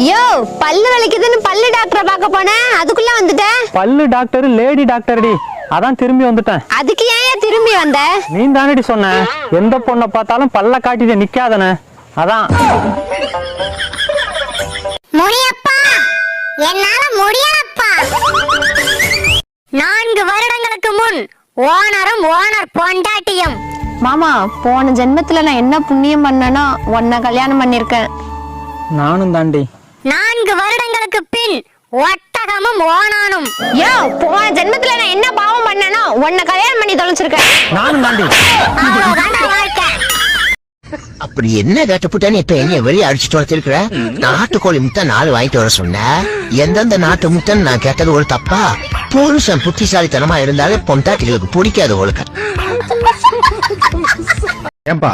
யோ பல்லு வலிக்குதுன்னு பல்லு டாக்டரை பார்க்க போனேன், அதுக்குள்ள வந்துட்டேன். பல்லு டாக்டர் லேடி டாக்டர்டி, அதான் திரும்பி வந்துட்டேன். அதுக்கு ஏன் திரும்பி வந்த? நீ தானடி சொன்ன எந்த பொண்ணை பார்த்தாலும் பல்ல காட்டிட்டு நிக்காதன, அதான். முடியப்பா, என்னால முடியலப்பா. 4 வருடங்களுக்கு முன் ஓனரும் ஓனர் பொண்டாட்டியும். மாமா, போன ஜென்மத்துல நான் என்ன புண்ணியம் பண்ணனோ உன்னை கல்யாணம் பண்ணிருக்கேன். நானும் தாண்டி. 4 வருடங்களுக்கு பின் ஒட்டகமும் ஓனானும். யோ, போன ஜென்மத்துல நான் என்ன பாவம் பண்ணனோ உன்னை கல்யாணம் பண்ணி தொலைச்சிருக்கேன். நானும் தாண்டி. அவ்வளவுதான்டா வாழ்க்கை. அப்படி என்ன கட்டுப்புட்டான்னு இப்ப என்ன வெளியே அடிச்சுட்டு வச்சிருக்கிற? நாட்டுக்கோழி முட்டை 4 வாங்கிட்டு வர சொன்ன. எந்தெந்த நாட்டு முட்டைன்னு நான் கேட்டது ஒரு தப்பா? புருஷன் புத்திசாலித்தனமா இருந்தாலே பொண்டாட்டிகளுக்கு பிடிக்காது ஒழுக்க. ஏன்பா,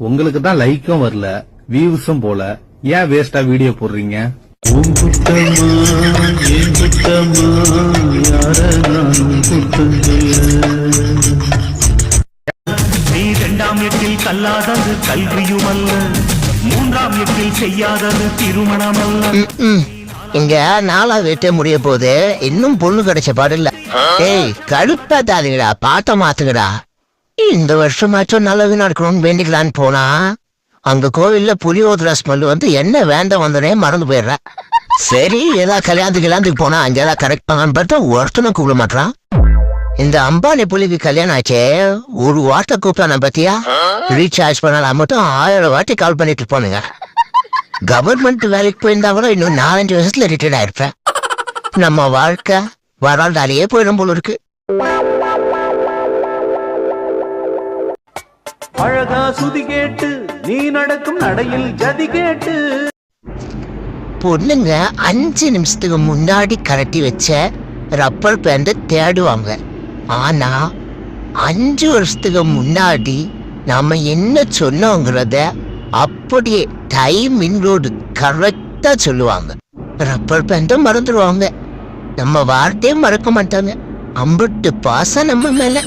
உங்களுக்கு தான் லைக்கும் வரல, வியூஸும் போல, ஏன் வேஸ்டா வீடியோ போடுறீங்க? நீ 2ஆம் எட்டில் கல்லாதது கல்வியுமல்ல, 3ஆம் எட்டில் செய்யாதது திருமணமல்ல. இங்க 4ஆவது வெட்ட முடிய போது இன்னும் பொண்ணு கிடைச்ச பாடு இல்ல. ஏய், கழுப்பாதாதீங்கடா, பாட்ட மாத்துங்கடா. இந்த வருஷமாச்சும் நல்லது நடக்கணும்னு வேண்டிக்கலான்னு போனா அங்க கோவில்ல புளியோதர ஸ்மெல் வந்து என்ன வேண்டாம் வந்தனே மறந்து போயிடுறேன். சரி, ஏதாவது கல்யாணத்துக்கு போனா அங்கேதான் கரெக்ட் பண்ணான்னு பார்த்தா ஒருத்தனும் கூப்பிட மாட்டான். இந்த அம்பானி புலிக்கு கல்யாணம் ஆச்சே, ஒரு வாட்டை கூப்பிட்டான பத்தியா? ரீசார்ஜ் பண்ணலாம் மட்டும் 1000 வாட்டி கால் பண்ணிட்டு போனுங்க. கவர்மெண்ட் வேலைக்கு போயிருந்தா கூட இன்னும் 4-5 வருஷத்துல ரிட்டையர்ட் ஆயிருப்பேன். நம்ம வாழ்க்கை வராண்டாலேயே போயிடும் போல இருக்கு. அழகா சுதி கேட்டு நீ நடக்கும் நடையில் ஜதி கேட்டு. பொண்ணுங்க 5 நிமிஷத்துக்கு முன்னாடி கரட்டி வச்ச ரப்பர் பேண்ட தேடுவாங்க. ஆனா 5 வருஷத்துக்கு முன்னாடி நாம என்ன சொன்னோங்கிறத அப்படியே டைம் இன்க்ளூடு கரெக்டா சொல்லுவாங்க. ரப்பர் பேண்ட மறந்துடுவாங்க, நம்ம வார்த்தையே மறக்க மாட்டாங்க. அம்புட்டு பாசம் நம்ம மேல.